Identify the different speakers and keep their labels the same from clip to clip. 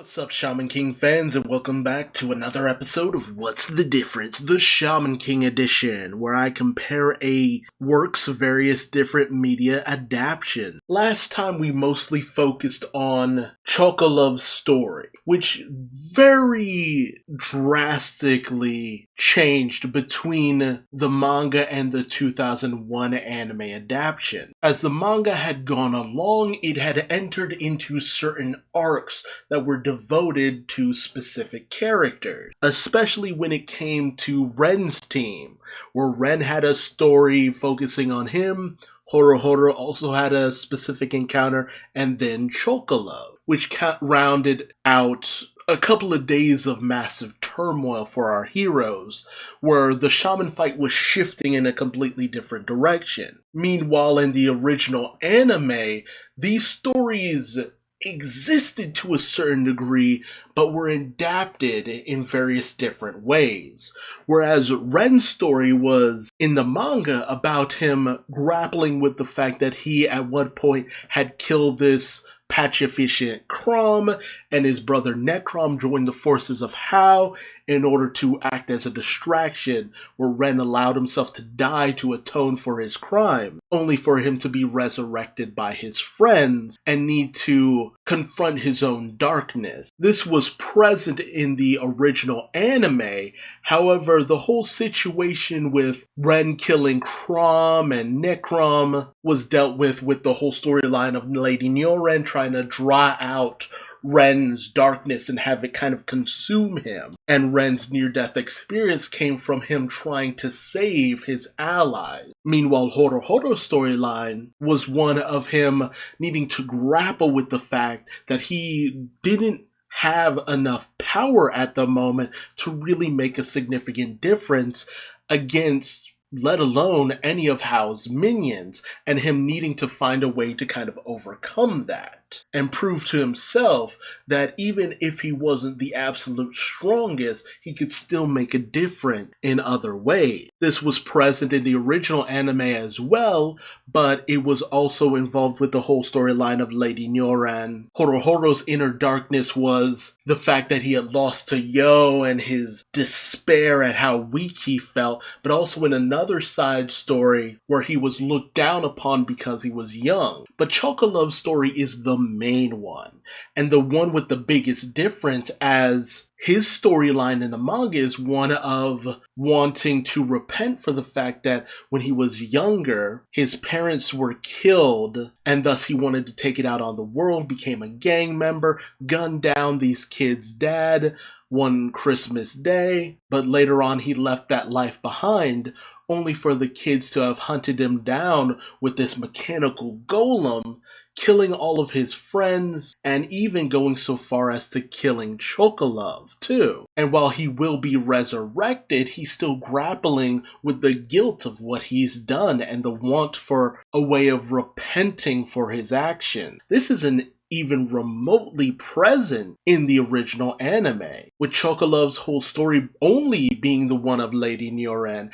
Speaker 1: What's up, Shaman King fans, and welcome back to another episode of What's the Difference? The Shaman King edition, where I compare a work's various different media adaptations. Last time we mostly focused on Chocolov's story, which very drastically changed between the manga and the 2001 anime adaptation. As the manga had gone along, it had entered into certain arcs that were devoted to specific characters, especially when it came to Ren's team, where Ren had a story focusing on him. Horo also had a specific encounter, and then Chocolove, which rounded out a couple of days of massive turmoil for our heroes, where the shaman fight was shifting in a completely different direction. Meanwhile, in the original anime, these stories existed to a certain degree, but were adapted in various different ways. Whereas Ren's story was, in the manga, about him grappling with the fact that he at one point had killed this pacifist Crom, and his brother Necrom joined the forces of Hao in order to act as a distraction, where Ren allowed himself to die to atone for his crime, only for him to be resurrected by his friends and need to confront his own darkness. This was present in the original anime. However, the whole situation with Ren killing Crom and Necrom was dealt with the whole storyline of Lady Nyoren trying to draw out Ren's darkness and have it kind of consume him. And Ren's near-death experience came from him trying to save his allies. Meanwhile, Horo's storyline was one of him needing to grapple with the fact that he didn't have enough power at the moment to really make a significant difference against, let alone any of Hao's minions, and him needing to find a way to kind of overcome that and prove to himself that even if he wasn't the absolute strongest, he could still make a difference in other ways. This was present in the original anime as well, but it was also involved with the whole storyline of Lady Nyoren. Horo's inner darkness was the fact that he had lost to Yo and his despair at how weak he felt, but also in another side story where he was looked down upon because he was young. But Chocolove's story is the main one, and the one with the biggest difference, as his storyline in the manga is one of wanting to repent for the fact that when he was younger, his parents were killed, and thus he wanted to take it out on the world, became a gang member, gunned down these kids' dad one Christmas day, but later on he left that life behind, only for the kids to have hunted him down with this mechanical golem, killing all of his friends, and even going so far as to killing Chocolove too. And while he will be resurrected, he's still grappling with the guilt of what he's done and the want for a way of repenting for his action. This isn't even remotely present in the original anime, with Chocolove's whole story only being the one of Lady Nyoren,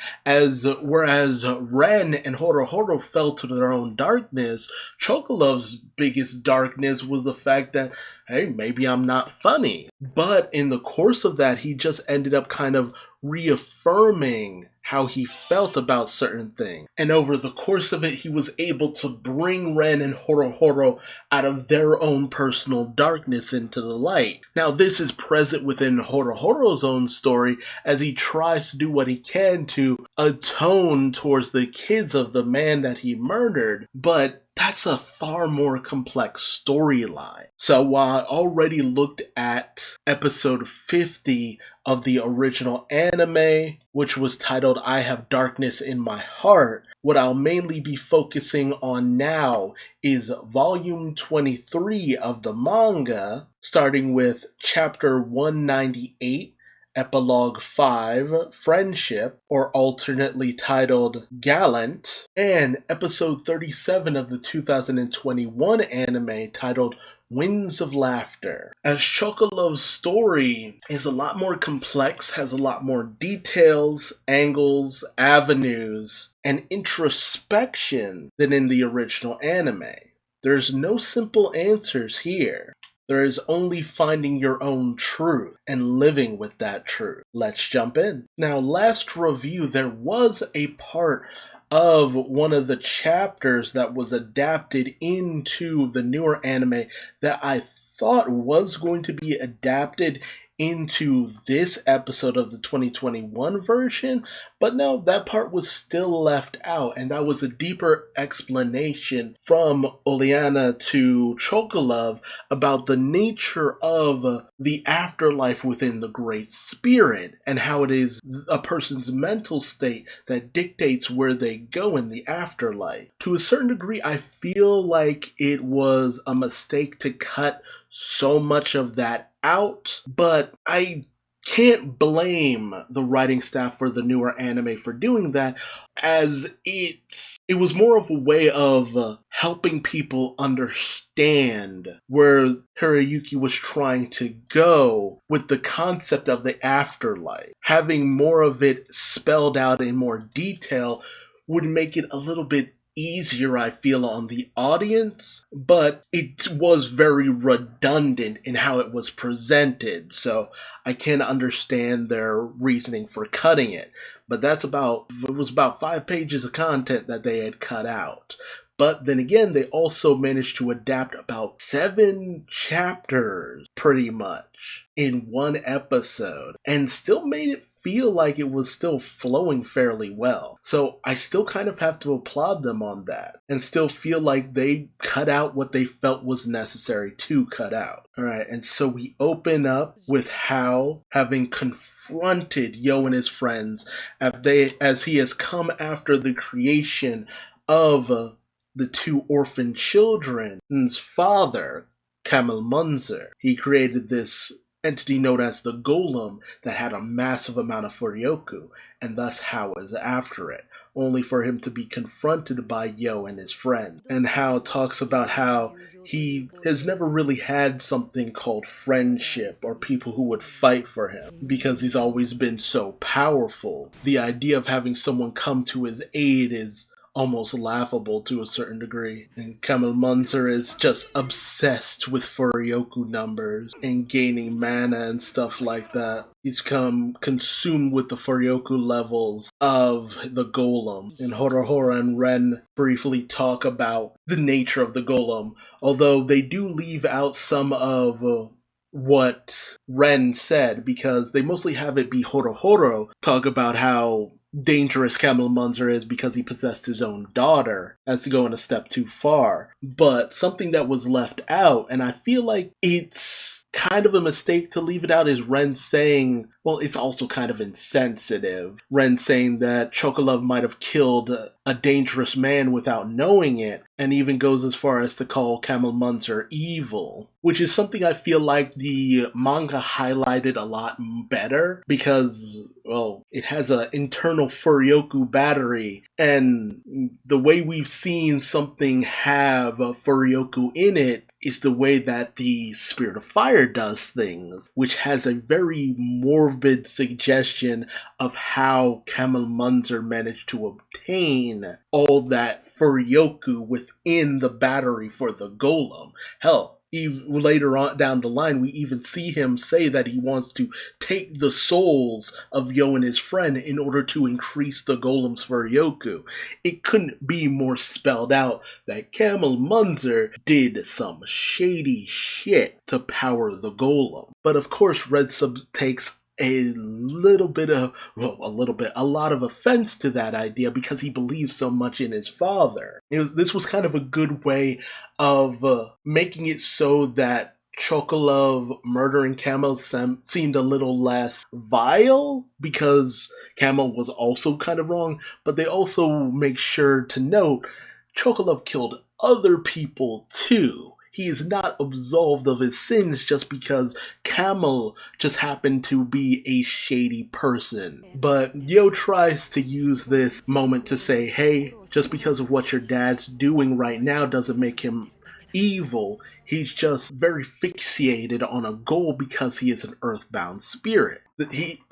Speaker 1: whereas Ren and Horo fell to their own darkness. Chocolove's biggest darkness was the fact that, hey, maybe I'm not funny. But in the course of that, he just ended up kind of reaffirming how he felt about certain things. And over the course of it, he was able to bring Ren and Horo out of their own personal darkness into the light. Now, this is present within Horo's own story as he tries to do what he can to atone towards the kids of the man that he murdered, but that's a far more complex storyline. So while I already looked at episode 50 of the original anime, which was titled I Have Darkness in My Heart, what I'll mainly be focusing on now is volume 23 of the manga, starting with chapter 198, Epilogue 5, Friendship, or alternately titled Gallant, and episode 37 of the 2021 anime titled Winds of Laughter. As Chocolove's story is a lot more complex, has a lot more details, angles, avenues, and introspection than in the original anime. There's no simple answers here. There is only finding your own truth and living with that truth. Let's jump in. Now, last review, there was a part of one of the chapters that was adapted into the newer anime that I thought was going to be adapted into this episode of the 2021 version, but no, that part was still left out, and that was a deeper explanation from Oleana to Chocolove about the nature of the afterlife within the Great Spirit, and how it is a person's mental state that dictates where they go in the afterlife. To a certain degree, I feel like it was a mistake to cut so much of that out, but I can't blame the writing staff for the newer anime for doing that, as it was more of a way of helping people understand where Hiroyuki was trying to go with the concept of the afterlife. Having more of it spelled out in more detail would make it a little bit easier, I feel, on the audience, but it was very redundant in how it was presented, so I can understand their reasoning for cutting it. But it was about 5 pages of content that they had cut out. But then again, they also managed to adapt about 7 chapters, pretty much, in one episode, and still made it feel like it was still flowing fairly well. So I still kind of have to applaud them on that, and still feel like they cut out what they felt was necessary to cut out. Alright, and so we open up with Hao having confronted Yo and his friends as he has come after the creation of the 2 orphan children's father, Kamel Munzer. He created this entity known as the Golem that had a massive amount of Furyoku, and thus Hao is after it, only for him to be confronted by Yo and his friends. And Hao talks about how he has never really had something called friendship or people who would fight for him because he's always been so powerful. The idea of having someone come to his aid is almost laughable to a certain degree. And Kamel Munzer is just obsessed with Furyoku numbers and gaining mana and stuff like that. He's come consumed with the Furyoku levels of the Golem. And Horohoro and Ren briefly talk about the nature of the Golem, although they do leave out some of what Ren said, because they mostly have it be Horohoro talk about how dangerous Kamel Munzer is because he possessed his own daughter, as to going a step too far. But something that was left out, and I feel like it's kind of a mistake to leave it out, is Ren saying, well, it's also kind of insensitive. Ren saying that Chocolove might have killed a dangerous man without knowing it, and even goes as far as to call Kamel Munzer evil, which is something I feel like the manga highlighted a lot better, because, well, it has an internal Furyoku battery, and the way we've seen something have a Furyoku in it is the way that the Spirit of Fire does things, which has a very morbid suggestion of how Kamel Munzer managed to obtain all that Furyoku within the battery for the Golem. Hell, later on down the line, we even see him say that he wants to take the souls of Yo and his friend in order to increase the Golem's Furyoku. It couldn't be more spelled out that Kamel Munzer did some shady shit to power the Golem. But of course, Red Sub takes a lot of offense to that idea because he believes so much in his father. This was kind of a good way of making it so that Chocolove murdering Kamel seemed a little less vile, because Kamel was also kind of wrong, but they also make sure to note Chocolove killed other people too. He is not absolved of his sins just because Kamel just happened to be a shady person. But Yo tries to use this moment to say, hey, just because of what your dad's doing right now doesn't make him evil. He's just very fixated on a goal because he is an earthbound spirit.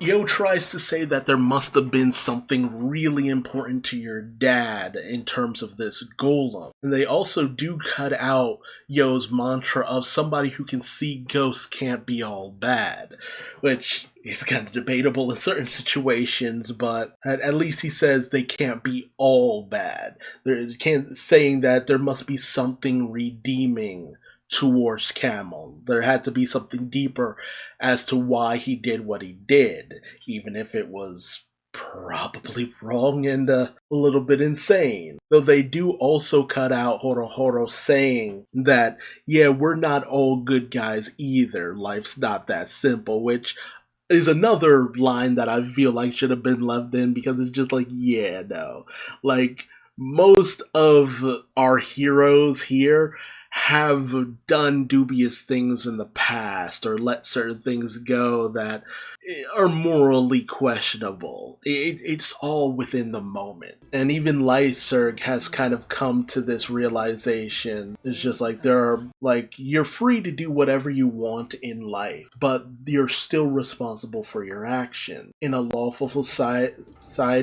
Speaker 1: Yo tries to say that there must have been something really important to your dad in terms of this golem. And they also do cut out Yo's mantra of somebody who can see ghosts can't be all bad, which is kind of debatable in certain situations, but at least he says they can't be all bad. Saying that there must be something redeeming towards Camel. There had to be something deeper as to why he did what he did, even if it was probably wrong and a little bit insane. Though they do also cut out Horo saying that, yeah, we're not all good guys either. Life's not that simple, which is another line that I feel like should have been left in because it's just like, yeah, no. Like, most of our heroes here have done dubious things in the past or let certain things go that are morally questionable. It's all within the moment. And even Lyserg has kind of come to this realization. It's just like you're free to do whatever you want in life, but you're still responsible for your action. In a lawful society,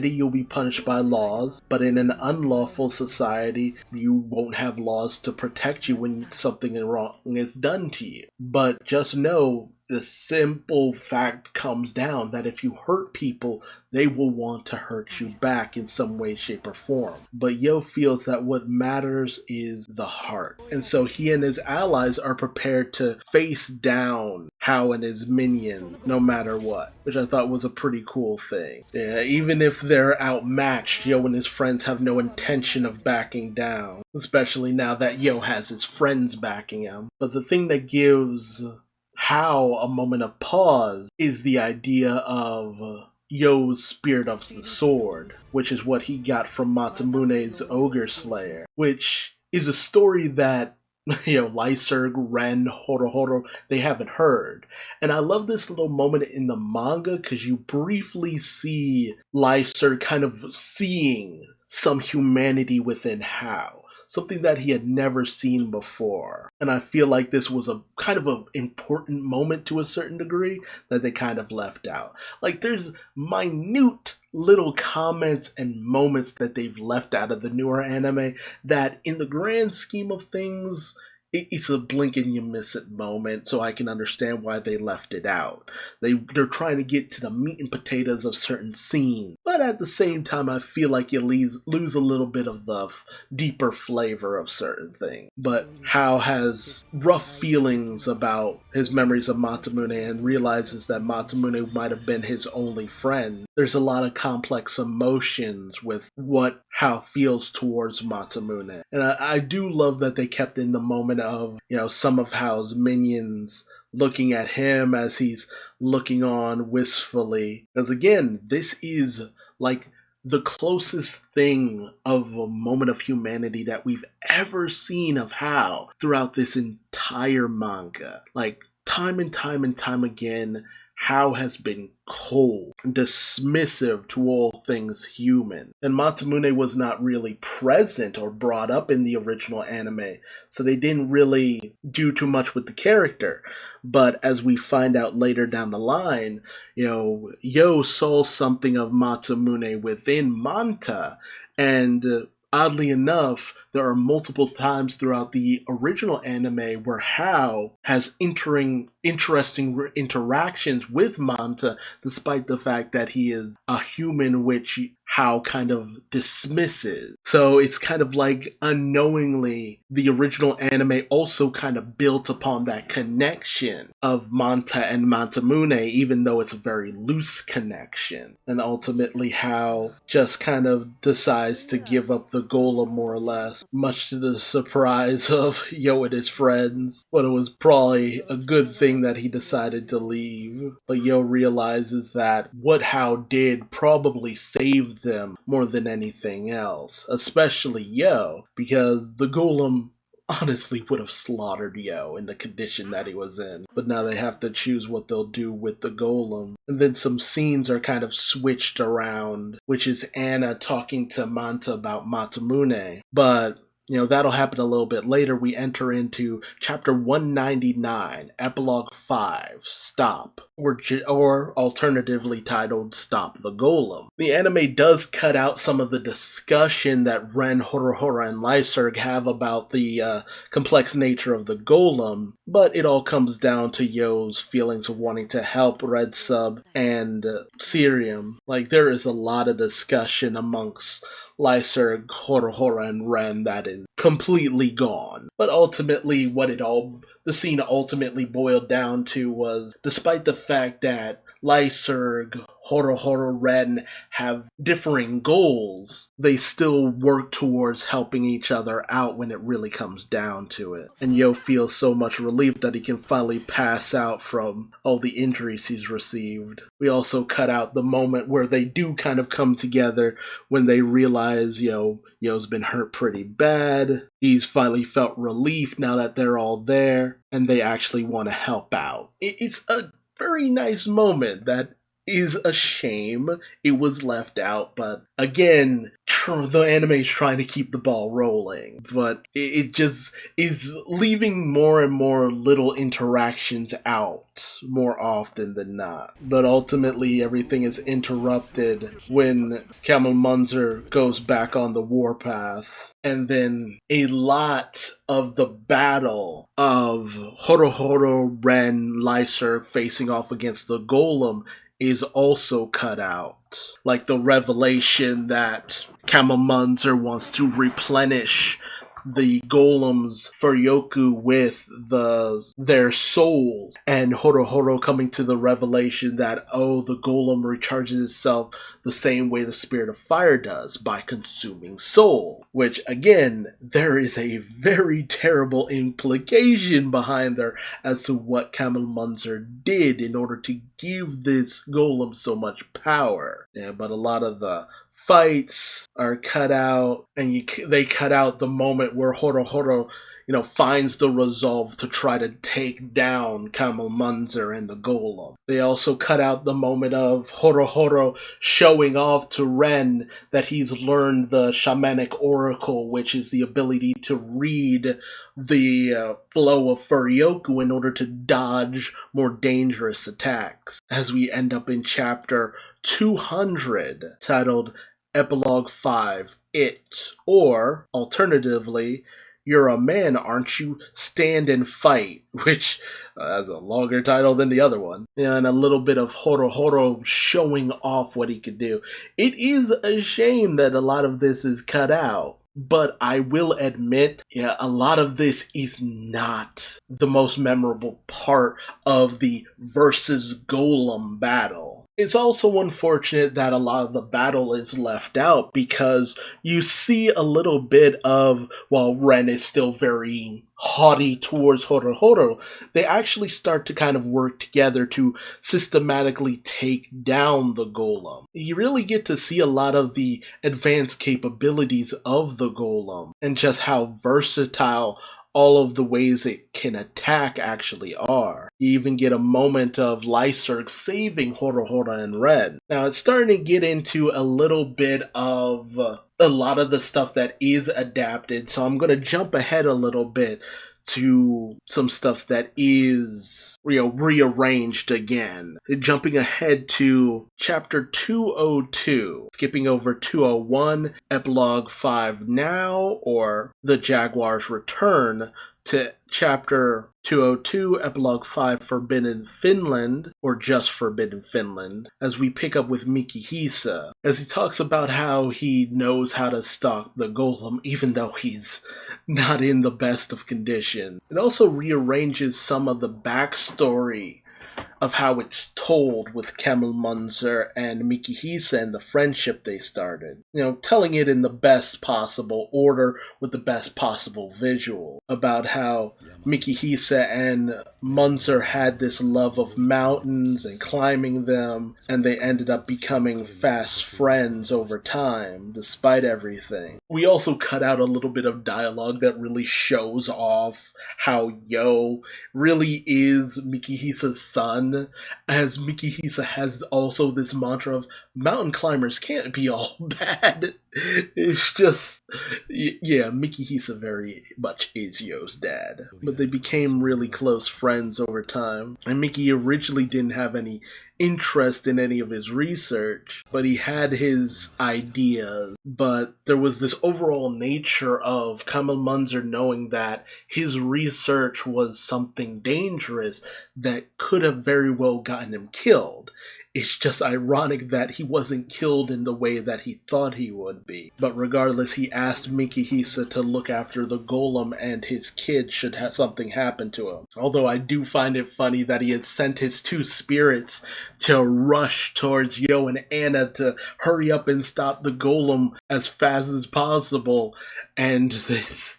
Speaker 1: you'll be punished by laws, but in an unlawful society, you won't have laws to protect you when something wrong is done to you. But just know the simple fact comes down that if you hurt people, they will want to hurt you back in some way, shape, or form. But Yo feels that what matters is the heart. And so he and his allies are prepared to face down Hao and his minions no matter what, which I thought was a pretty cool thing. Yeah, even if they're outmatched, Yo and his friends have no intention of backing down, especially now that Yo has his friends backing him. But the thing that gives Hao a moment of pause is the idea of Yo's Spirit of the Sword, which is what he got from Matsumune's Ogre Slayer, which is a story that Lyserg, Ren, Horo, they haven't heard. And I love this little moment in the manga because you briefly see Lyserg kind of seeing some humanity within Hao. Something that he had never seen before. And I feel like this was a kind of an important moment to a certain degree that they kind of left out. Like there's minute little comments and moments that they've left out of the newer anime that in the grand scheme of things, it's a blink and you miss it moment, so I can understand why they left it out. They're trying to get to the meat and potatoes of certain scenes, but at the same time, I feel like you lose a little bit of the deeper flavor of certain things. But Hao has rough feelings about his memories of Masamune and realizes that Masamune might have been his only friend. There's a lot of complex emotions with what Hao feels towards Masamune. And I do love that they kept in the moment of, some of Hao's minions looking at him as he's looking on wistfully. Because again, this is like the closest thing of a moment of humanity that we've ever seen of Hao throughout this entire manga. Like time and time and time again, Hao has been cold, dismissive to all things human. And Masamune was not really present or brought up in the original anime, so they didn't really do too much with the character. But as we find out later down the line, Yo saw something of Masamune within Manta, and oddly enough, there are multiple times throughout the original anime where Hao has interesting interactions with Manta, despite the fact that he is a human, which Hao kind of dismisses. So it's kind of like unknowingly the original anime also kind of built upon that connection of Manta and Masamune, even though it's a very loose connection. And ultimately Hao just kind of decides to give up the Golem more or less, much to the surprise of Yo and his friends. But it was probably a good thing that he decided to leave. But Yo realizes that what Hao did probably saved them more than anything else, especially Yo, because the Golem honestly would have slaughtered Yo in the condition that he was in. But now they have to choose what they'll do with the Golem. And then some scenes are kind of switched around, which is Anna talking to Manta about Masamune. But that'll happen a little bit later. We enter into chapter 199, Epilogue 5, Stop, or alternatively titled Stop the Golem. The anime does cut out some of the discussion that Ren, Horohoro, and Lyserg have about the complex nature of the golem, but it all comes down to Yo's feelings of wanting to help Red Sub and Cerium. Like, there is a lot of discussion amongst Lyserg, Horohoro, and Ren that is completely gone. But ultimately, the scene ultimately boiled down to was, despite the fact that Lyserg, Horohoro, Ren have differing goals, they still work towards helping each other out when it really comes down to it. And Yo feels so much relief that he can finally pass out from all the injuries he's received. We also cut out the moment where they do kind of come together when they realize Yo's been hurt pretty bad. He's finally felt relief now that they're all there, and they actually want to help out. It's a very nice moment that is a shame it was left out, but again, the anime is trying to keep the ball rolling, but it just is leaving more and more little interactions out more often than not. But ultimately, everything is interrupted when Camel Munzer goes back on the warpath. And then a lot of the battle of Horohoro, Ren, Lyserg facing off against the Golem is also cut out. Like the revelation that Camel Munzer wants to replenish the golems Furyoku with their souls, and Horohoro coming to the revelation that, the golem recharges itself the same way the spirit of fire does, by consuming soul. Which, again, there is a very terrible implication behind there as to what Camel Munzer did in order to give this golem so much power. Yeah, but a lot of the fights are cut out, and they cut out the moment where Horohoro, finds the resolve to try to take down Camel Munzer and the Golem. They also cut out the moment of Horohoro showing off to Ren that he's learned the shamanic oracle, which is the ability to read the flow of Furyoku in order to dodge more dangerous attacks. As we end up in chapter 200, titled Epilogue 5, It, or, alternatively, You're a Man, Aren't You? Stand and Fight, which has a longer title than the other one. And a little bit of Horohoro showing off what he could do. It is a shame that a lot of this is cut out. But I will admit, a lot of this is not the most memorable part of the versus Golem battle. It's also unfortunate that a lot of the battle is left out, because you see a little bit of, while Ren is still very haughty towards Horohoro, they actually start to kind of work together to systematically take down the Golem. You really get to see a lot of the advanced capabilities of the Golem, and just how versatile all of the ways it can attack actually are. You even get a moment of Lyserg saving Horohoro and Ren. Now, it's starting to get into a little bit of a lot of the stuff that is adapted, so I'm going to jump ahead a little bit to some stuff that is rearranged again. Jumping ahead to chapter 202, skipping over 201, Epilogue 5 Now, or The Jaguar's Return, to chapter 202, Epilogue 5, Forbidden Finland, or just Forbidden Finland, as we pick up with Mikihisa, as he talks about how he knows how to stalk the golem even though he's not in the best of condition. It also rearranges some of the backstory of how it's told with Camel Munzer and Mikihisa and the friendship they started. Telling it in the best possible order with the best possible visual, about how Mikihisa and Munzer had this love of mountains and climbing them, and they ended up becoming fast friends over time, despite everything. We also cut out a little bit of dialogue that really shows off how Yo really is Mikihisa's son, as Mikihisa has also this mantra of mountain climbers can't be all bad. It's just, yeah, Mikihisa very much is Yo's dad. But they became really close friends over time. And Miki originally didn't have any interest in any of his research, but he had his ideas. But there was this overall nature of Kamal Munzer knowing that his research was something dangerous that could have very well gotten him killed. It's just ironic that he wasn't killed in the way that he thought he would be. But regardless, he asked Mikihisa to look after the golem and his kid should something happen to him. Although I do find it funny that he had sent his two spirits to rush towards Yo and Anna to hurry up and stop the golem as fast as possible. And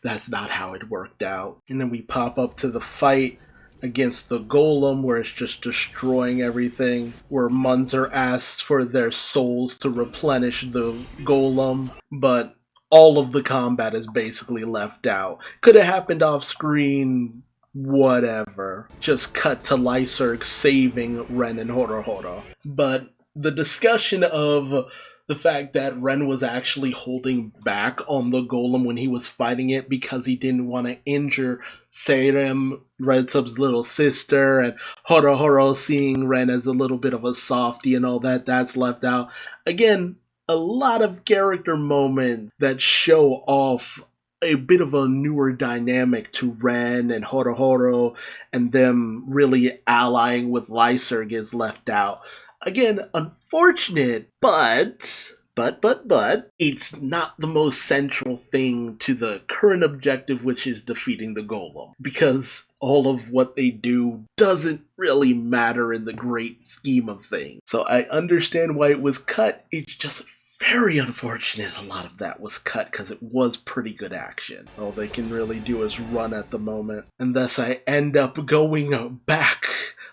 Speaker 1: that's not how it worked out. And then we pop up to the fight against the golem, where it's just destroying everything, where Munzer asks for their souls to replenish the golem, but all of the combat is basically left out. Could have happened off screen, whatever. Just cut to Lyserg saving Ren and Horohoro. But the discussion of the fact that Ren was actually holding back on the golem when he was fighting it because he didn't want to injure Seirem, Redsub's little sister, and Horohoro seeing Ren as a little bit of a softie and all that, that's left out. Again, a lot of character moments that show off a bit of a newer dynamic to Ren and Horohoro, and them really allying with Lyserg is left out. Again, unfortunate, but it's not the most central thing to the current objective, which is defeating the golem. Because all of what they do doesn't really matter in the great scheme of things. So I understand why it was cut. It's just very unfortunate a lot of that was cut because it was pretty good action. All they can really do is run at the moment. And thus I end up going back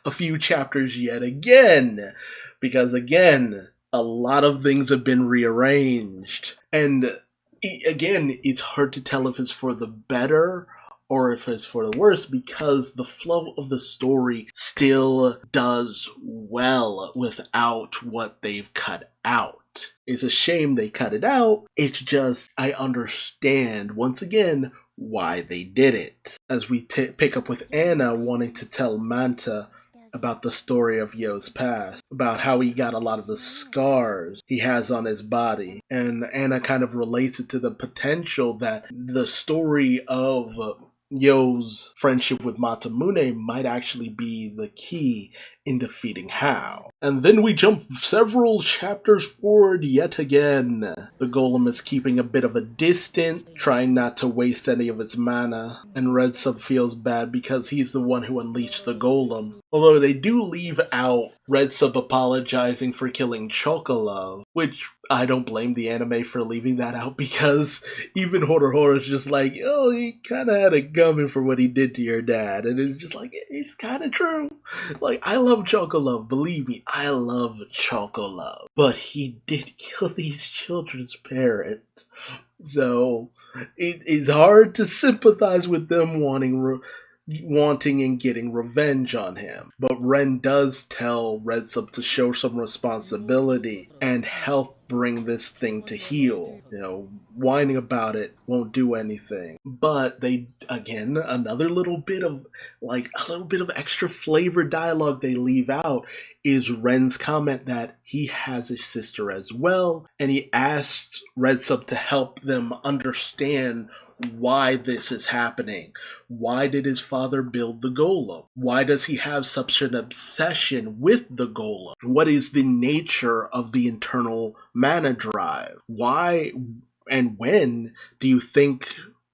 Speaker 1: a few chapters yet again. Because again, a lot of things have been rearranged. And again, it's hard to tell if it's for the better or if it's for the worse, because the flow of the story still does well without what they've cut out. It's a shame they cut it out. It's just, I understand, once again, why they did it. As we pick up with Anna wanting to tell Manta about the story of Yo's past, about how he got a lot of the scars he has on his body. And Anna kind of relates it to the potential that the story of Yo's friendship with Masamune might actually be the key in defeating Hao. And then we jump several chapters forward yet again. The golem is keeping a bit of a distance, trying not to waste any of its mana, and Redsub feels bad because he's the one who unleashed the golem. Although they do leave out Redsub apologizing for killing Chocolove, which I don't blame the anime for leaving that out, because even Horohoro's just like, oh, he kinda had it coming for what he did to your dad, and it's just like, it's kinda true. Like, I love Chocolove, believe me, I love Chocolove, but he did kill these children's parents, so it's hard to sympathize with them wanting and getting revenge on him. But Ren does tell Redsub to show some responsibility and help bring this thing to heal. Whining about it won't do anything. But they, again, another little bit of extra flavor dialogue they leave out is Ren's comment that he has a sister as well, and he asks Redsub to help them understand why this is happening. Why did his father build the golem? Why does he have such an obsession with the golem? What is the nature of the internal mana drive? Why and when do you think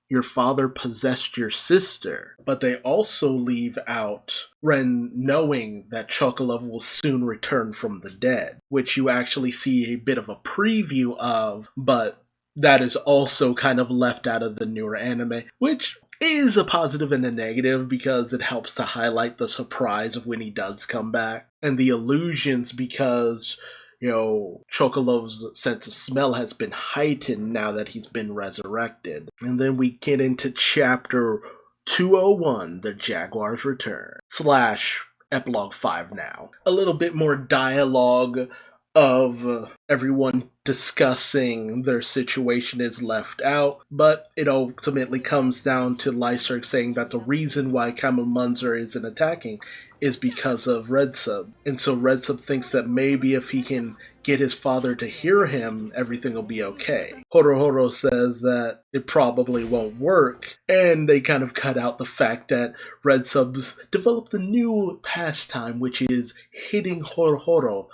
Speaker 1: your father possessed your sister? But they also leave out Ren knowing that Chocolove will soon return from the dead, which you actually see a bit of a preview of, but that is also kind of left out of the newer anime, which is a positive and a negative because it helps to highlight the surprise of when he does come back, and the illusions because, Chocolove's sense of smell has been heightened now that he's been resurrected. And then we get into chapter 201, The Jaguar's Return, / Epilogue 5 now. A little bit more dialogue of everyone discussing their situation is left out, but it ultimately comes down to Lyserg saying that the reason why Camel Munzer isn't attacking is because of Red Sub. And so Red Sub thinks that maybe if he can get his father to hear him, everything will be okay. Horo says that it probably won't work, and they kind of cut out the fact that Red Sub's developed a new pastime, which is hitting Horo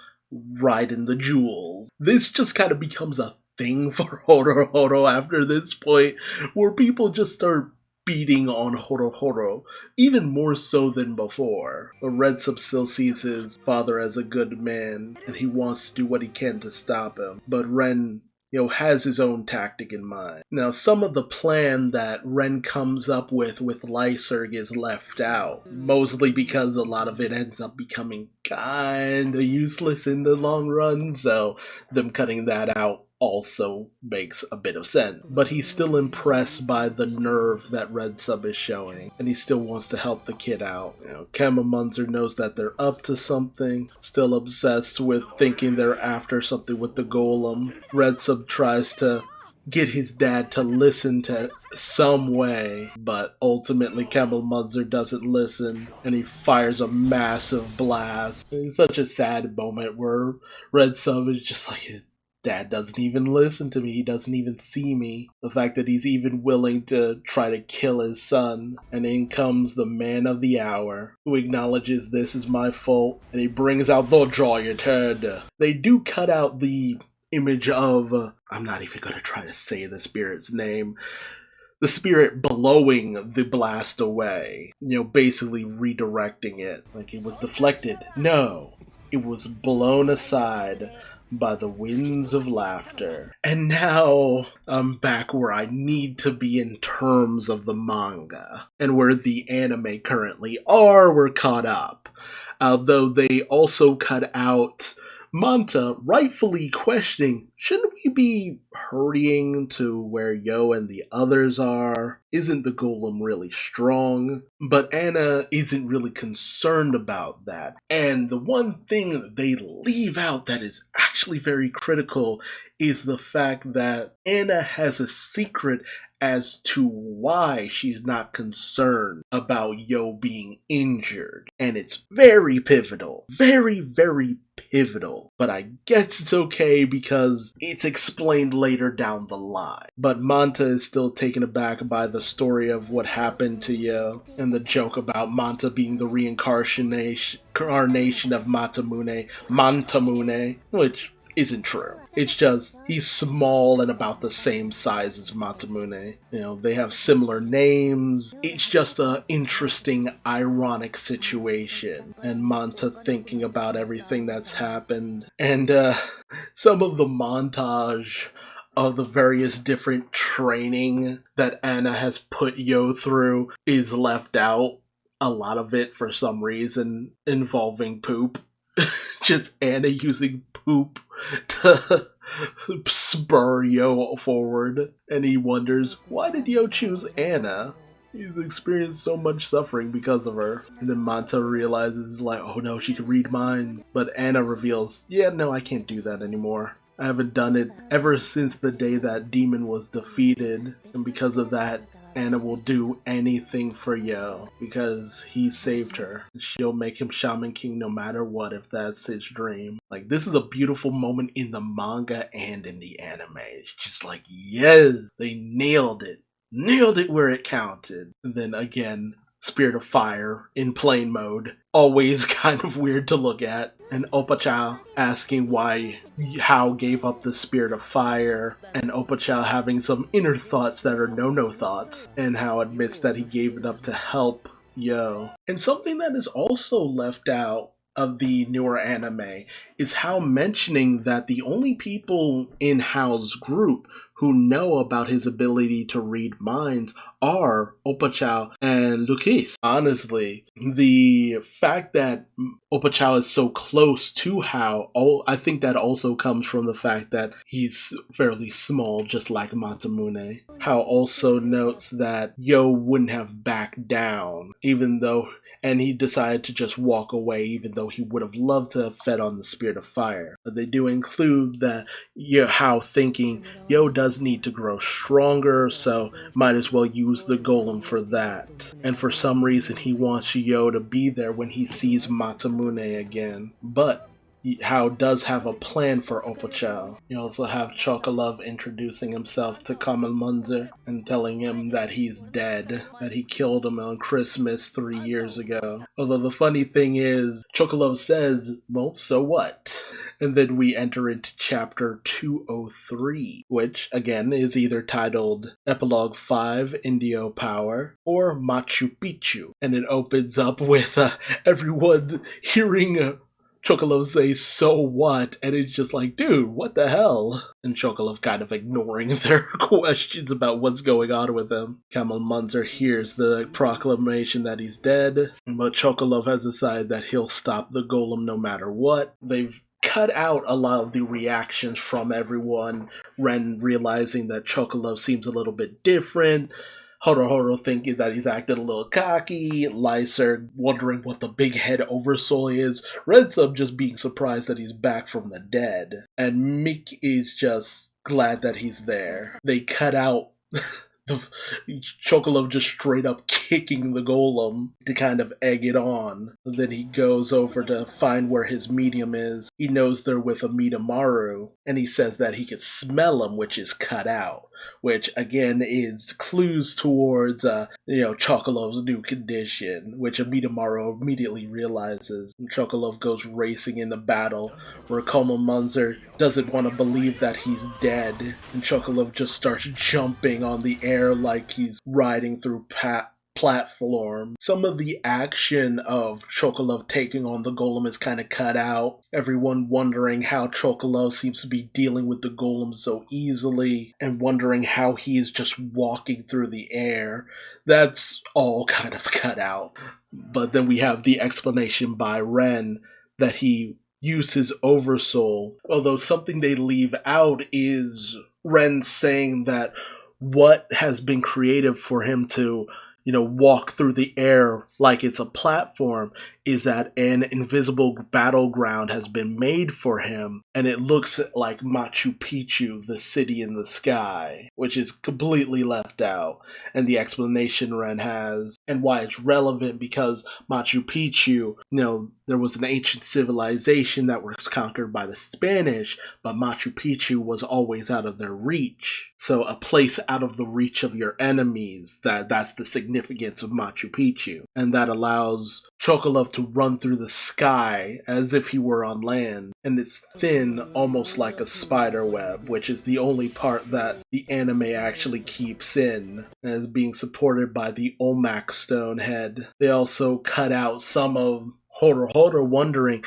Speaker 1: right in the jewels. This just kind of becomes a thing for Horo after this point, where people just start beating on Horo, even more so than before. But Red Sub still sees his father as a good man, and he wants to do what he can to stop him. But Ren has his own tactic in mind. Now, some of the plan that Ren comes up with Lyserg is left out, mostly because a lot of it ends up becoming kinda useless in the long run, so them cutting that out also makes a bit of sense. But he's still impressed by the nerve that Red Sub is showing, and he still wants to help the kid out. Camel Munzer knows that they're up to something, still obsessed with thinking they're after something with the Golem. Red Sub tries to get his dad to listen to some way, but ultimately Camel Munzer doesn't listen, and he fires a massive blast. It's such a sad moment where Red Sub is just like, Dad doesn't even listen to me, he doesn't even see me. The fact that he's even willing to try to kill his son. And in comes the man of the hour, who acknowledges this is my fault, and he brings out the giant head. They do cut out the image of, I'm not even going to try to say the spirit's name, the spirit blowing the blast away. Basically redirecting it. Like it was deflected. No, it was blown aside by the winds of laughter. And now I'm back where I need to be in terms of the manga, and where the anime currently are. We're caught up. Although they also cut out Manta rightfully questioning, shouldn't we be hurrying to where Yo and the others are? Isn't the Golem really strong? But Anna isn't really concerned about that. And the one thing that they leave out that is actually very critical is the fact that Anna has a secret as to why she's not concerned about Yo being injured. And it's very pivotal. Very, very pivotal. But I guess it's okay because it's explained later down the line. But Manta is still taken aback by the story of what happened to Yo, and the joke about Manta being the reincarnation of Mantamune, which isn't true. It's just, he's small and about the same size as Matamune. They have similar names. It's just an interesting, ironic situation. And Manta thinking about everything that's happened. And some of the montage of the various different training that Anna has put Yo through is left out. A lot of it, for some reason, involving poop. Just Anna using poop to spur Yo forward, and he wonders, why did Yo choose Anna? He's experienced so much suffering because of her. And then Manta realizes, oh no, she can read minds. But Anna reveals, yeah, no, I can't do that anymore. I haven't done it ever since the day that demon was defeated, and because of that, Anna will do anything for Yo, because he saved her. She'll make him Shaman King no matter what, if that's his dream. This is a beautiful moment in the manga and in the anime. It's just yes, they nailed it. Nailed it where it counted. And then again, Spirit of Fire in plane mode. Always kind of weird to look at. And Oppa-cha asking why Hao gave up the Spirit of Fire. And Oppa-cha having some inner thoughts that are no thoughts. And Hao admits that he gave it up to help Yo. And something that is also left out of the newer anime is Hao mentioning that the only people in Hao's group who know about his ability to read minds are Opachao and Lucas. Honestly, the fact that Opachao is so close to Hao, I think that also comes from the fact that he's fairly small, just like Masamune. Hao also notes that Yo wouldn't have backed down, and he decided to just walk away, even though he would have loved to have fed on the spirit of fire. But they do include that Hao thinking Yo does need to grow stronger, so might as well use the golem for that. And for some reason he wants Yo to be there when he sees Masamune again. But Hao does have a plan for Opachao. You also have Chocolove introducing himself to Kamal Munzer and telling him that he's dead, that he killed him on Christmas 3 years ago. Although the funny thing is, Chocolove says, well, so what? And then we enter into chapter 203, which, again, is either titled Epilogue 5, Indio Power, or Machu Picchu. And it opens up with everyone hearing Chocolove say, so what? And it's just like, dude, what the hell? And Chocolove kind of ignoring their questions about what's going on with him. Kamal Munzer hears the proclamation that he's dead, but Chocolove has decided that he'll stop the golem no matter what. They've cut out a lot of the reactions from everyone. Ren realizing that Chocolove seems a little bit different. Horo thinking that he's acting a little cocky, Lyser wondering what the big head oversoul is, Ransom just being surprised that he's back from the dead, and Mick is just glad that he's there. They cut out Chocolove just straight up kicking the golem to kind of egg it on. Then he goes over to find where his medium is. He knows they're with Amida Maru, and he says that he can smell them, which is cut out. Which, again, is clues towards, Chocolove's new condition, which Amidamaru immediately realizes. And Chocolove goes racing into battle, where Kamal Munzer doesn't want to believe that he's dead, and Chocolove just starts jumping on the air like he's riding through platform. Some of the action of Chocolove taking on the golem is kind of cut out. Everyone wondering how Chocolove seems to be dealing with the golem so easily, and wondering how he is just walking through the air. That's all kind of cut out. But then we have the explanation by Ren that he used his oversoul. Although something they leave out is Ren saying that what has been created for him to walk through the air like it's a platform is that an invisible battleground has been made for him, and it looks like Machu Picchu, the city in the sky, which is completely left out. And the explanation Ren has, and why it's relevant, because Machu Picchu, there was an ancient civilization that was conquered by the Spanish, but Machu Picchu was always out of their reach. So a place out of the reach of your enemies, that's the significance of Machu Picchu. And that allows Chocolove to run through the sky as if he were on land. And it's thin, almost like a spider web, which is the only part that the anime actually keeps in, as being supported by the Olmec stone head. They also cut out some of Horo wondering,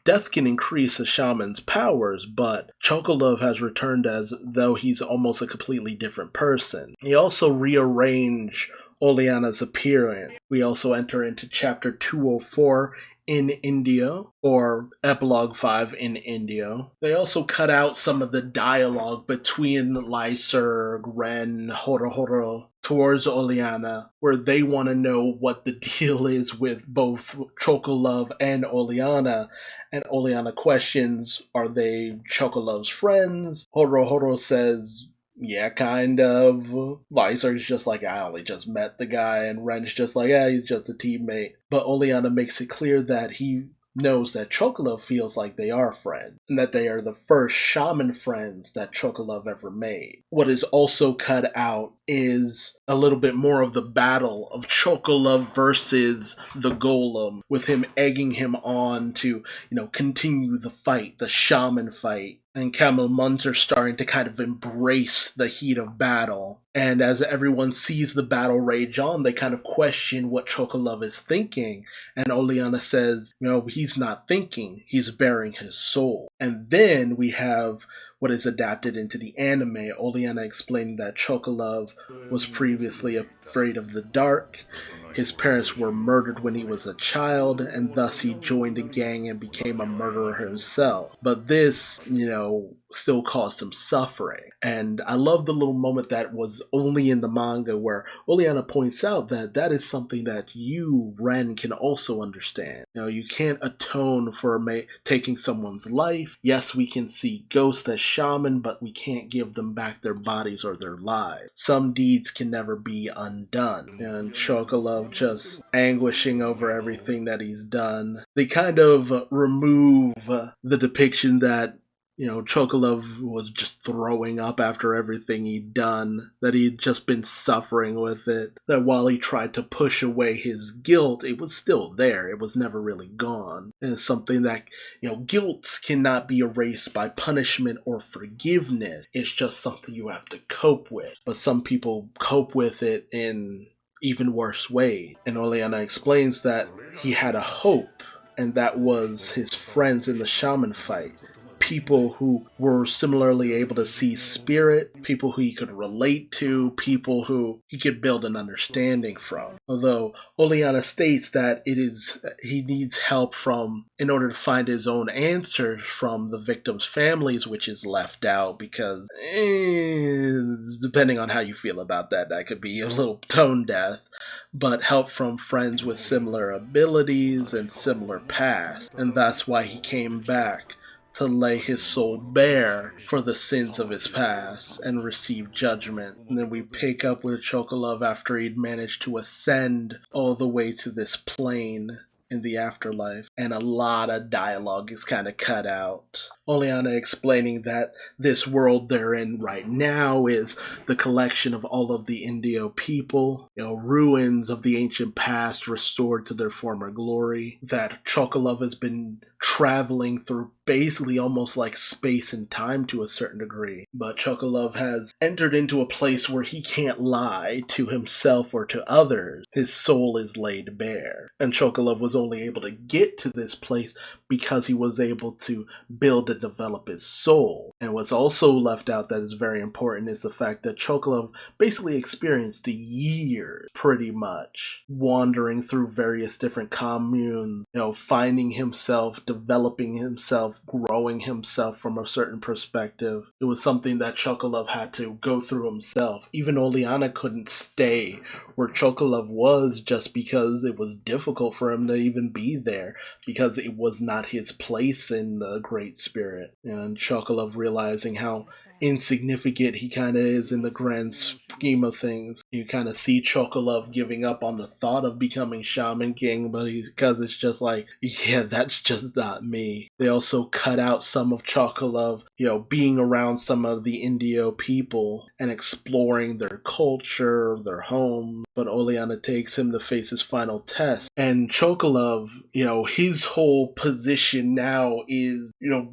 Speaker 1: death can increase a shaman's powers, but Chocolove has returned as though he's almost a completely different person. He also rearranged Oleana's appearance. We also enter into chapter 204 in Indio, or Epilogue 5 in Indio. They also cut out some of the dialogue between Lyser, Ren, Horo towards Oleana, where they want to know what the deal is with both Chocolove and Oleana. And Oleana questions, are they Chocolove's friends? Horo says, yeah, kind of. Lyser's just like, I only just met the guy, and Ren's just like, yeah, he's just a teammate. But Oleana makes it clear that he knows that Chocolove feels like they are friends, and that they are the first shaman friends that Chocolove ever made. What is also cut out is a little bit more of the battle of Chocolove versus the Golem, with him egging him on to, continue the fight, the shaman fight. And Kamal Munzer starting to kind of embrace the heat of battle. And as everyone sees the battle rage on, they kind of question what Chocolove is thinking. And Oleana says, he's not thinking, he's bearing his soul. And then we have what is adapted into the anime, Oleana explaining that Chocolove was previously afraid of the dark. His parents were murdered when he was a child, and thus he joined a gang and became a murderer himself. But this, still caused him suffering. And I love the little moment that was only in the manga where Oleana points out that that is something that you, Ren, can also understand. You can't atone for taking someone's life. Yes, we can see ghosts as shaman, but we can't give them back their bodies or their lives. Some deeds can never be undone. And Chocolove just anguishing over everything that he's done. They kind of remove the depiction that Chocolove was just throwing up after everything he'd done, that he'd just been suffering with it, that while he tried to push away his guilt, it was still there, it was never really gone. And it's something that, guilt cannot be erased by punishment or forgiveness, it's just something you have to cope with. But some people cope with it in even worse ways. And Oleana explains that he had a hope, and that was his friends in the shaman fight. People who were similarly able to see spirit, people who he could relate to, people who he could build an understanding from. Although Oleana states that he needs help in order to find his own answers from the victims' families, which is left out because, depending on how you feel about that could be a little tone deaf. But help from friends with similar abilities and similar paths, and that's why he came back, to lay his soul bare for the sins of his past and receive judgment. And then we pick up with Chocolove after he'd managed to ascend all the way to this plane in the afterlife, and a lot of dialogue is kind of cut out. Oleana explaining that this world they're in right now is the collection of all of the Indio people, ruins of the ancient past restored to their former glory, that Chocolove has been traveling through basically almost like space and time to a certain degree. But Chocolove has entered into a place where he can't lie to himself or to others. His soul is laid bare. And Chocolove was only able to get to this place because he was able to build and develop his soul. And what's also left out that is very important is the fact that Chocolove basically experienced years, pretty much, wandering through various different communes, finding himself, developing himself, growing himself from a certain perspective. It was something that Chocolove had to go through himself. Even Oleana couldn't stay where Chocolove was just because it was difficult for him to even be there, because it was not his place in the Great Spirit. And Chocolove realizing how insignificant he kind of is in the grand scheme of things. You kind of see Chocolove giving up on the thought of becoming Shaman King, but because it's just like, yeah, that's just not me. They also cut out some of Chocolove, being around some of the Indio people and exploring their culture, their home. But Oleana takes him to face his final test. And Chocolove, his whole position now is,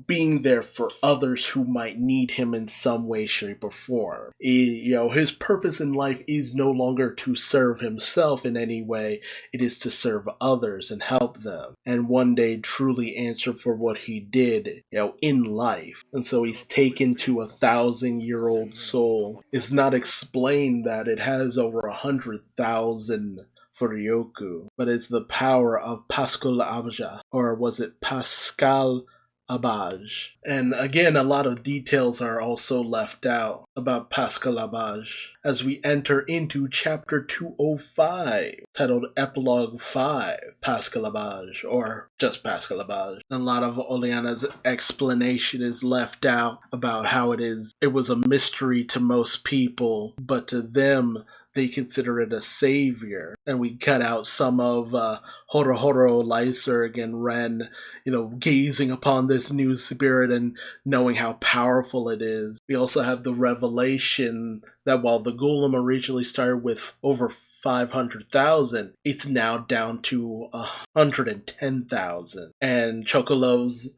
Speaker 1: being there for others who might need him in some way, shape, or form. His purpose in life is no longer to serve himself in any way. It is to serve others and help them, and one day truly answer for what he did, in life. And so he's taken to 1,000-year-old soul. It's not explained that it has over 100,000 Furyoku, but it's the power of Pascal Abja, or was it Pascal Abaj? And again, a lot of details are also left out about Pascal Abaj as we enter into chapter 205, titled Epilogue 5, Pascal Abaj, or just Pascal Abaj. And a lot of Oleana's explanation is left out about how it was a mystery to most people, but to them, they consider it a savior. And we cut out some of Horohoro, Lyserg, and Ren, gazing upon this new spirit and knowing how powerful it is. We also have the revelation that while the Golem originally started with over 500,000, it's now down to 110,000. And Chocolove's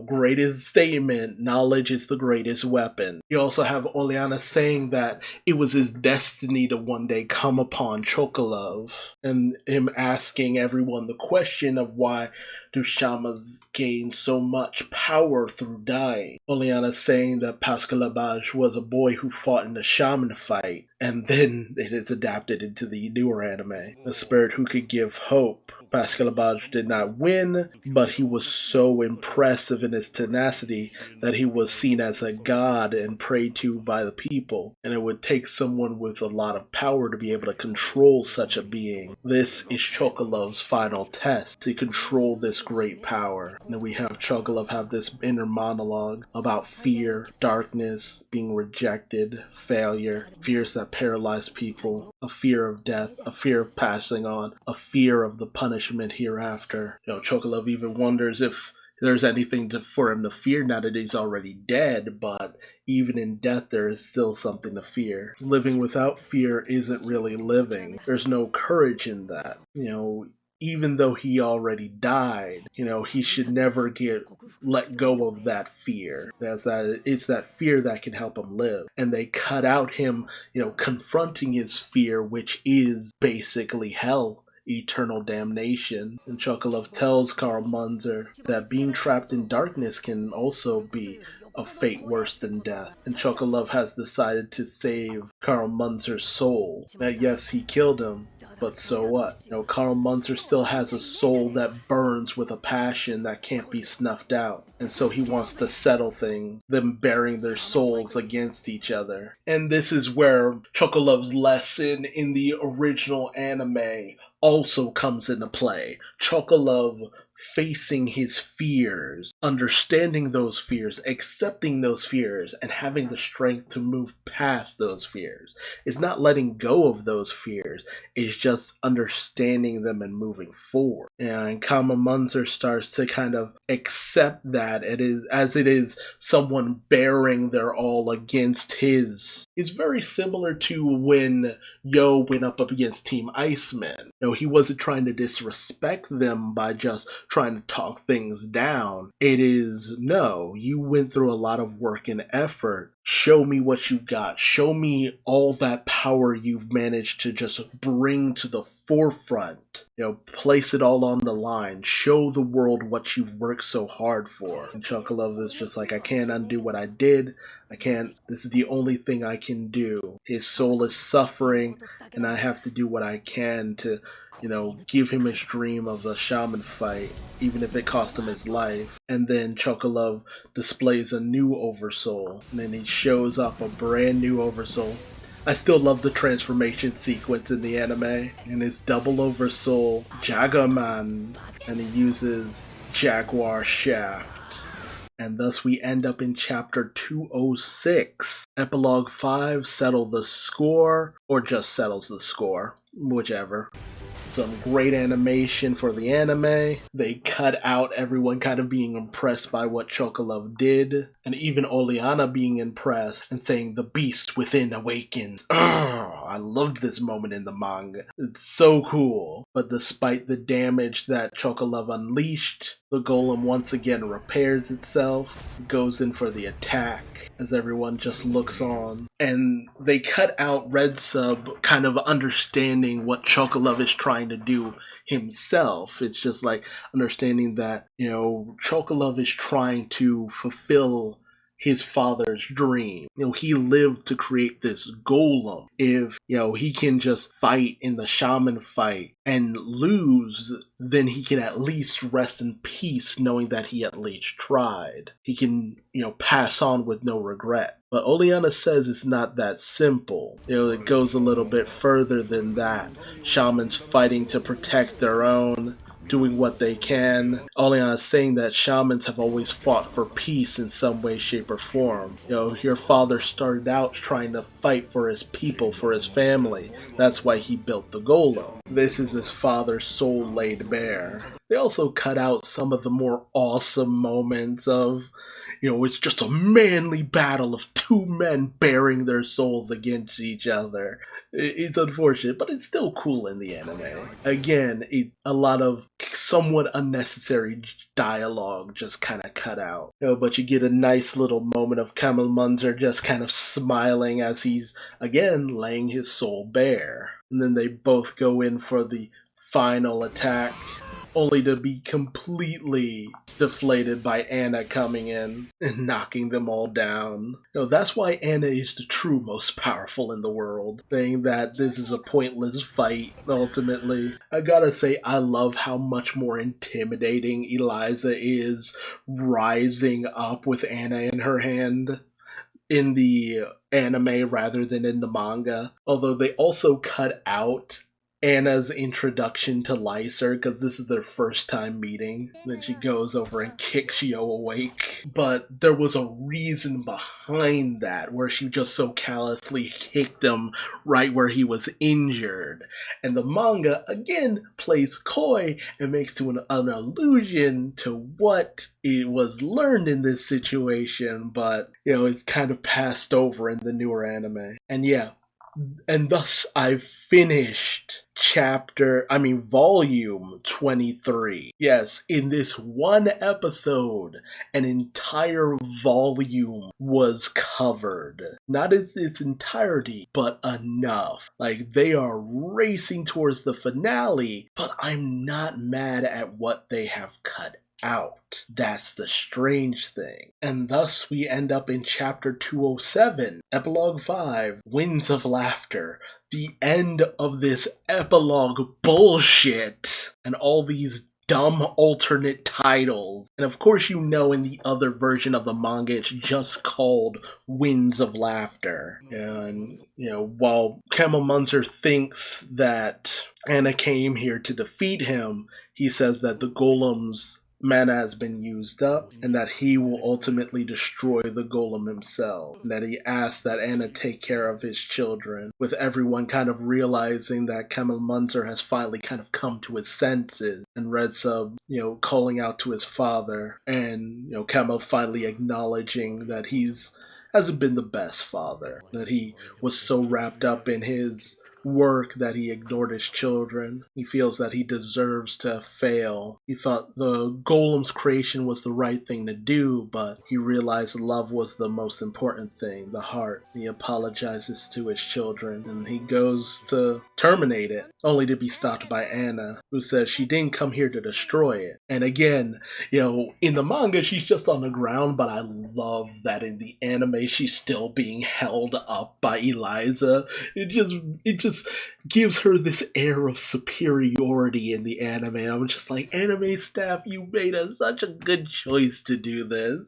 Speaker 1: greatest statement, knowledge is the greatest weapon. You also have Oleana saying that it was his destiny to one day come upon Chocolove, and him asking everyone the question of why do shamans gain so much power through dying. Oleana saying that Pascal was a boy who fought in the shaman fight, and then it is adapted into the newer anime. A spirit who could give hope. Pascal did not win, but he was so impressive in his tenacity that he was seen as a god and prayed to by the people, and it would take someone with a lot of power to be able to control such a being. This is Chocolove's final test, to control this great power. And then we have Chocolove have this inner monologue about fear, darkness, being rejected, failure, fears that paralyze people, a fear of death, a fear of passing on, a fear of the punishment hereafter. Chocolove even wonders if there's anything for him to fear now that he's already dead, but even in death there is still something to fear. Living without fear isn't really living. There's no courage in that. Even though he already died, he should never let go of that fear. It's that fear that can help him live. And they cut out him, confronting his fear, which is basically hell. Eternal damnation. And Chocolove tells Karl Munzer that being trapped in darkness can also be a fate worse than death. And Chocolove has decided to save Karl Munzer's soul. That yes, he killed him, but so what? Karl Munzer still has a soul that burns with a passion that can't be snuffed out. And so he wants to settle things, them bearing their souls against each other. And this is where Chocolove's lesson in the original anime also comes into play. Chocolove facing his fears, understanding those fears, accepting those fears, and having the strength to move past those fears. It's not letting go of those fears, it's just understanding them and moving forward. And Kama Munzer starts to kind of accept that as it is someone bearing their all against his. It's very similar to when Yo went up against Team Iceman. He wasn't trying to disrespect them by just trying to talk things down. It is, no, you went through a lot of work and effort. Show me what you got. Show me all that power you've managed to just bring to the forefront. Place it all on the line. Show the world what you've worked so hard for. And Chocolove is just like, I can't undo what I did. This is the only thing I can do. His soul is suffering, and I have to do what I can to, give him his dream of the shaman fight, even if it cost him his life. And then Chocolove displays a new Oversoul, and then he shows off a brand new Oversoul. I still love the transformation sequence in the anime, and his double Oversoul, Jaguar, and he uses Jaguar Shaft. And thus we end up in chapter 206. Epilogue 5, settle the score, or just settles the score, whichever. Some great animation for the anime. They cut out everyone kind of being impressed by what Chocolove did, and even Oleana being impressed and saying the beast within awakens. I loved this moment in the manga. It's so cool. But despite the damage that Chocolove unleashed, the golem once again repairs itself, goes in for the attack as everyone just looks on. And they cut out Red Sub kind of understanding what Chocolove is trying to do himself. It's just like understanding that, Chocolove is trying to fulfill his father's dream. He lived to create this golem. If, he can just fight in the shaman fight and lose, then he can at least rest in peace knowing that he at least tried. He can, pass on with no regret. But Oleana says it's not that simple. It goes a little bit further than that. Shamans fighting to protect their own, doing what they can. Oleana is saying that shamans have always fought for peace in some way, shape, or form. Your father started out trying to fight for his people, for his family. That's why he built the golem. This is his father's soul laid bare. They also cut out some of the more awesome moments of it's just a manly battle of two men bearing their souls against each other. It's unfortunate, but it's still cool in the anime. Again, a lot of somewhat unnecessary dialogue just kind of cut out. But you get a nice little moment of Kamal Munzer just kind of smiling as he's, again, laying his soul bare. And then they both go in for the final attack, only to be completely deflated by Anna coming in and knocking them all down. That's why Anna is the true most powerful in the world, saying that this is a pointless fight, ultimately. I gotta say, I love how much more intimidating Eliza is rising up with Anna in her hand in the anime rather than in the manga. Although they also cut out Anna's introduction to Lyser because this is their first time meeting. Then she goes over and kicks Yo awake. But there was a reason behind that where she just so callously kicked him right where he was injured. And the manga, again, plays coy and makes to an allusion to what it was learned in this situation, but, it's kind of passed over in the newer anime. And thus I've finished volume 23. Yes, in this one episode, an entire volume was covered. Not in its entirety, but enough. Like, they are racing towards the finale, but I'm not mad at what they have cut out. That's the strange thing. And thus we end up in chapter 207, Epilogue 5, Winds of Laughter. The end of this epilogue bullshit and all these dumb alternate titles. And of course in the other version of the manga it's just called Winds of Laughter. And, while Kamal Munzer thinks that Anna came here to defeat him, he says that the Golem's mana has been used up, and that he will ultimately destroy the Golem himself, and that he asks that Anna take care of his children, with everyone kind of realizing that Kamal Munzer has finally kind of come to his senses, and Red Sub, calling out to his father, and, Kamal finally acknowledging that hasn't been the best father, that he was so wrapped up in his work that he ignored his children. He feels that he deserves to fail. He thought the Golem's creation was the right thing to do, but he realized love was the most important thing, the heart. He apologizes to his children, and he goes to terminate it, only to be stopped by Anna, who says she didn't come here to destroy it. And again, in the manga she's just on the ground, but I love that in the anime she's still being held up by Eliza. It just gives her this air of superiority in the anime. I'm just like, anime staff, you made such a good choice to do this.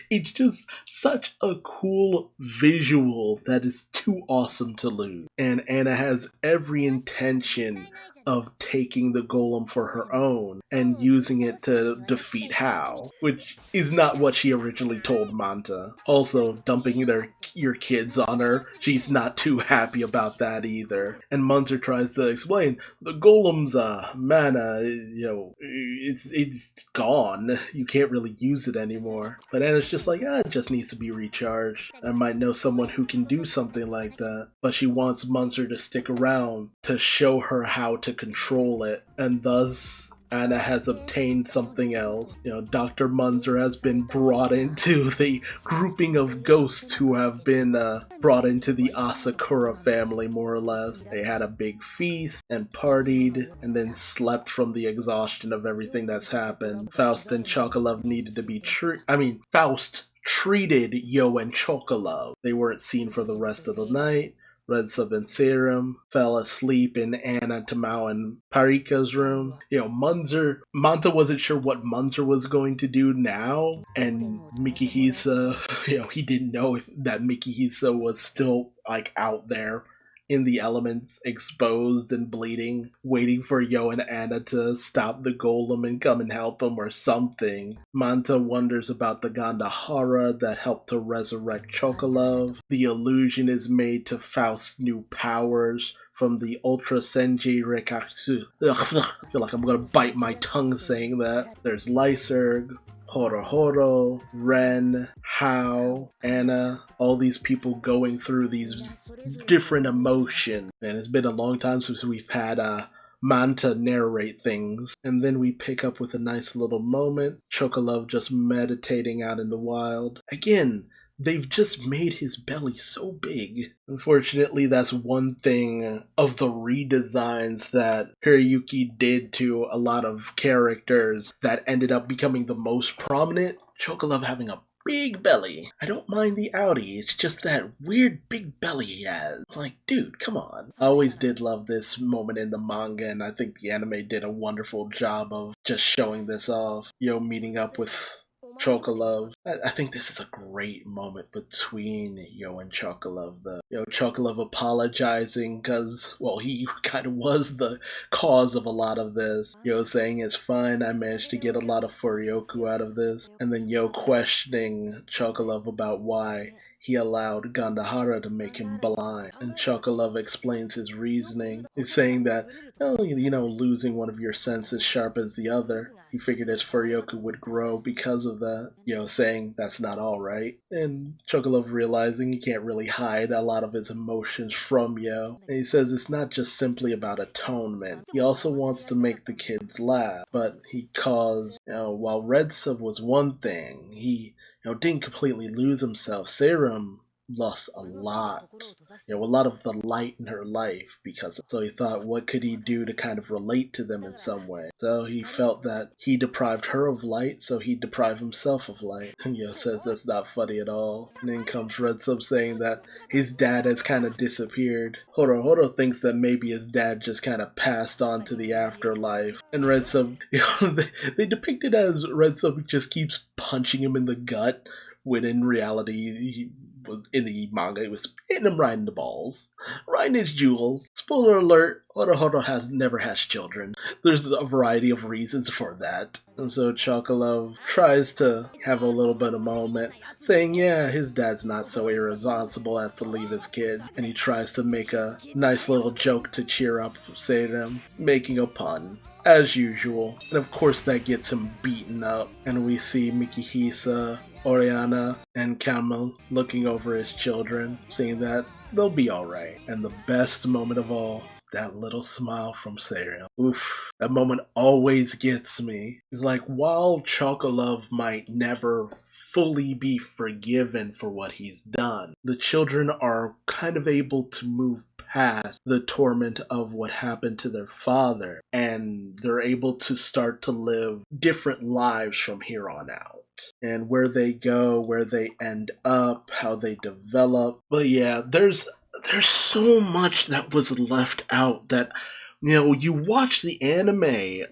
Speaker 1: It's just such a cool visual that is too awesome to lose. And Anna has every intention of taking the Golem for her own and using it to defeat Hao, which is not what she originally told Manta. Also, dumping your kids on her, she's not too happy about that either. And Munzer tries to explain, the Golem's mana, it's gone. You can't really use it anymore. But Anna's just like, it just needs to be recharged. I might know someone who can do something like that. But she wants Munzer to stick around to show her how to control it, and thus Anna has obtained something else. Dr. Munzer has been brought into the grouping of ghosts who have been brought into the Asakura family, more or less. They had a big feast and partied, and then slept from the exhaustion of everything that's happened. Faust and Chocolove needed to be Faust treated Yo and Chocolove. They weren't seen for the rest of the night. Red Sub and Serum fell asleep in Anna, Tamao, and Parika's room. Manta wasn't sure what Munzer was going to do now, and Mikihisa, he didn't know that Mikihisa was still, out there in the elements, exposed and bleeding, waiting for Yo and Anna to stop the Golem and come and help him or something. Manta wonders about the Gandahara that helped to resurrect Chocolove. The allusion is made to Faust's new powers from the Ultra Senji Rekatsu. I feel like I'm gonna bite my tongue saying that. There's Lyserg, Horo, Ren, Hao, Anna, all these people going through these different emotions. And it's been a long time since we've had Manta narrate things. And then we pick up with a nice little moment. Chocolove just meditating out in the wild. Again, they've just made his belly so big. Unfortunately, that's one thing of the redesigns that Hiroyuki did to a lot of characters that ended up becoming the most prominent. Chocolove having a big belly. I don't mind the Audi, it's just that weird big belly he has. Like, dude, come on. I always did love this moment in the manga, and I think the anime did a wonderful job of just showing this off. Meeting up with Chocolove. I think this is a great moment between Yo and Chocolove. Chocolove apologizing because, well, he kind of was the cause of a lot of this. Yo saying it's fine, I managed to get a lot of Furyoku out of this. And then Yo questioning Chocolove about why he allowed Gandahara to make him blind. And Chocolove explains his reasoning. He's saying that, losing one of your senses sharpens the other. He figured his Furyoku would grow because of that. Saying that's not alright. And Chocolove realizing he can't really hide a lot of his emotions from Yo. And he says it's not just simply about atonement. He also wants to make the kids laugh. But he caused, while Red Sub was one thing, he didn't completely lose himself. Serum lost a lot. A lot of the light in her life because so he thought, what could he do to kind of relate to them in some way? So he felt that he deprived her of light, so he'd deprive himself of light. And says that's not funny at all. And then comes Red Sub saying that his dad has kind of disappeared. Horo thinks that maybe his dad just kind of passed on to the afterlife. And Red Sub, they depict it as Red Sub just keeps punching him in the gut, when in reality, he was in the manga, it was hitting him right in the balls, right in his jewels. Spoiler alert, Horo never has children. There's a variety of reasons for that. And so Chocolove tries to have a little bit of moment, saying, yeah, his dad's not so irresponsible as to leave his kid. And he tries to make a nice little joke to cheer up Seirem, making a pun. As usual. And of course that gets him beaten up. And we see Mikihisa, Oriana, and Kamel looking over his children, saying that they'll be alright. And the best moment of all, that little smile from Seirem. Oof, that moment always gets me. It's like, while Chocolove might never fully be forgiven for what he's done, the children are kind of able to move past the torment of what happened to their father, and they're able to start to live different lives from here on out. And where they go, where they end up, how they develop. But yeah, there's so much that was left out that, you watch the anime,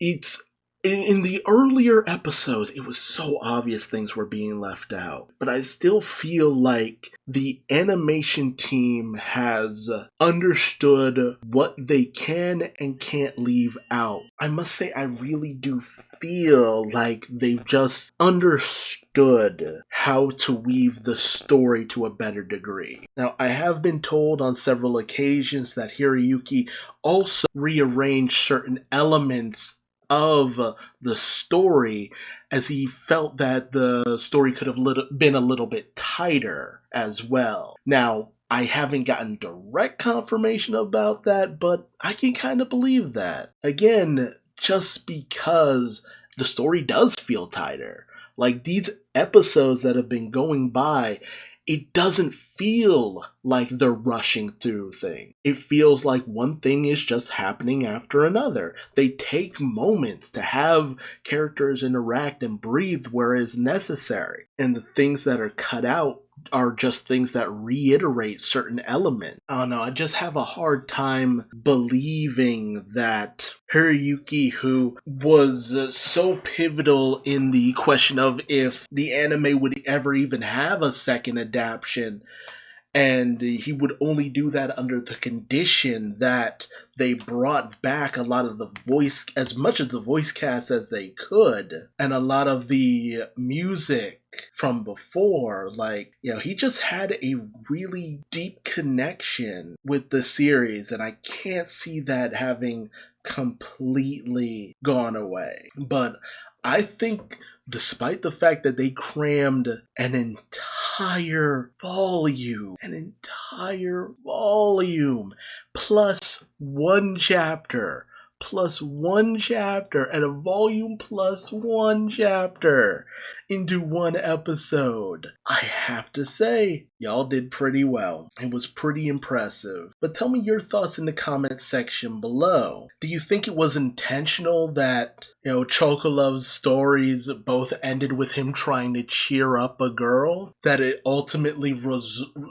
Speaker 1: it's in the earlier episodes, it was so obvious things were being left out. But I still feel like the animation team has understood what they can and can't leave out. I must say, I really do feel like they've just understood how to weave the story to a better degree. Now, I have been told on several occasions that Hiroyuki also rearranged certain elements of the story, as he felt that the story could have been a little bit tighter as well. Now, I haven't gotten direct confirmation about that, but I can kind of believe that. Again, just because the story does feel tighter. Like, these episodes that have been going by, it doesn't feel like they're rushing through things. It feels like one thing is just happening after another. They take moments to have characters interact and breathe where is necessary. And the things that are cut out are just things that reiterate certain elements. I don't know, I just have a hard time believing that Hiroyuki, who was so pivotal in the question of if the anime would ever even have a second adaptation, and he would only do that under the condition that they brought back a lot of the voice, as much of the voice cast as they could, and a lot of the music from before. Like, he just had a really deep connection with the series, and I can't see that having completely gone away. But I think despite the fact that they crammed an entire volume, plus one chapter, and a volume plus one chapter into one episode, I have to say, y'all did pretty well. It was pretty impressive. But tell me your thoughts in the comment section below. Do you think it was intentional that, Chocolov's stories both ended with him trying to cheer up a girl? That it ultimately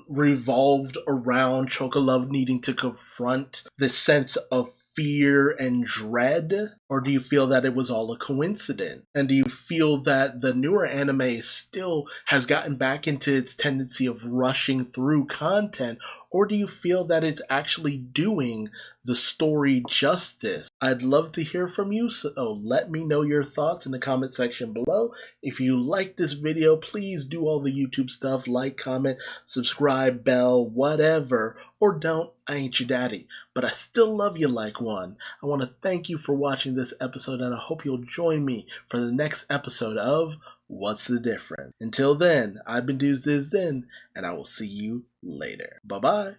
Speaker 1: revolved around Chocolov needing to confront the sense of fear and dread? Or do you feel that it was all a coincidence? And do you feel that the newer anime still has gotten back into its tendency of rushing through content? Or do you feel that it's actually doing the story justice? I'd love to hear from you, so let me know your thoughts in the comment section below. If you like this video, please do all the YouTube stuff, like, comment, subscribe, bell, whatever, or don't, I ain't your daddy. But I still love you like one. I want to thank you for watching this episode, and I hope you'll join me for the next episode of What's the Difference? Until then, I've been Duuz-Diz-Din, and I will see you later. Bye-bye.